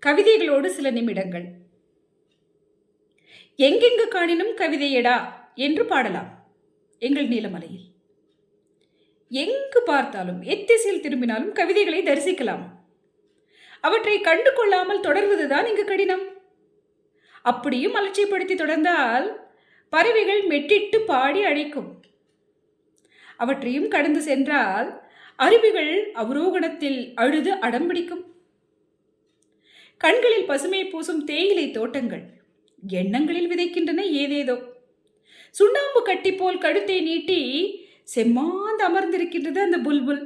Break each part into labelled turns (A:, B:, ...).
A: கவிதைகளோடு சில நிமிடங்கள். எங்கெங்கு காணினும் கவிதையடா என்று பாடலாம் எங்கள் நீலமலையில். எங்கு பார்த்தாலும் எத்திசையில் திரும்பினாலும் கவிதைகளை தரிசிக்கலாம். அவற்றை கண்டு கொள்ளாமல் தொடர்வதுதான் இங்கு கடினம். அப்படியும் அலட்சியப்படுத்தி தொடர்ந்தால் பறவைகள் மெட்டிட்டு பாடி அழைக்கும். அவற்றையும் கடந்து சென்றால் அருவிகள் அவரோகணத்தில் அழுது அடம்பிடிக்கும். கண்களில் பசுமை பூசும் தேயிலை தோட்டங்கள் எண்ணங்களில் விதைக்கின்றன ஏதேதோ. சுண்ணாம்பு கட்டி போல் கழுத்தை நீட்டி செம்மாந்து அமர்ந்திருக்கின்றது அந்த புல்புல்.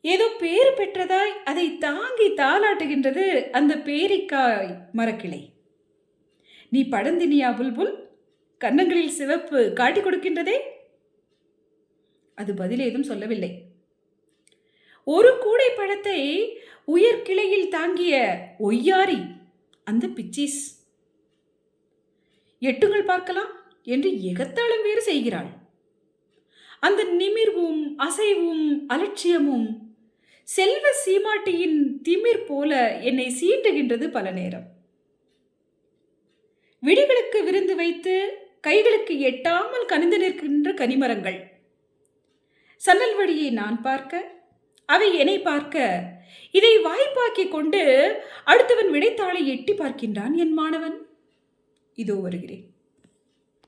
A: ஏதோ பேறு பெற்றதாய் அதை தாங்கி தாளாட்டுகின்றது அந்த பேரிக்காய் மரக்கிளை. நீ படந்தினியா புல்புல், கன்னங்களில் சிவப்பு காட்டி கொடுக்கின்றதே. அது பதில் ஏதும் சொல்லவில்லை. ஒரு கூடை பழத்தை உயர் கிளையில் தாங்கிய ஒய்யாரி அந்த பிச்சீஸ். எட்டுங்கள் பார்க்கலாம் என்று எகத்தாளம் வேறு செய்கிறாள். அந்த நிமிர்வும் அசைவும் அலட்சியமும் செல்வ சீமாட்டியின் திமிர் போல என்னை சீண்டுகின்றது பல நேரம். விழிகளுக்கு விருந்து வைத்து கைகளுக்கு எட்டாமல் கனிந்து நிற்கின்ற கனிமரங்கள். சன்னல் வழியை நான் பார்க்க, அவை என்னை பார்க்க, இதை வாய்ப்பாக்கி கொண்டு அடுத்தவன் விடைத்தாளை எட்டி பார்க்கின்றான் என் மாணவன். இதோ வருகிறேன்.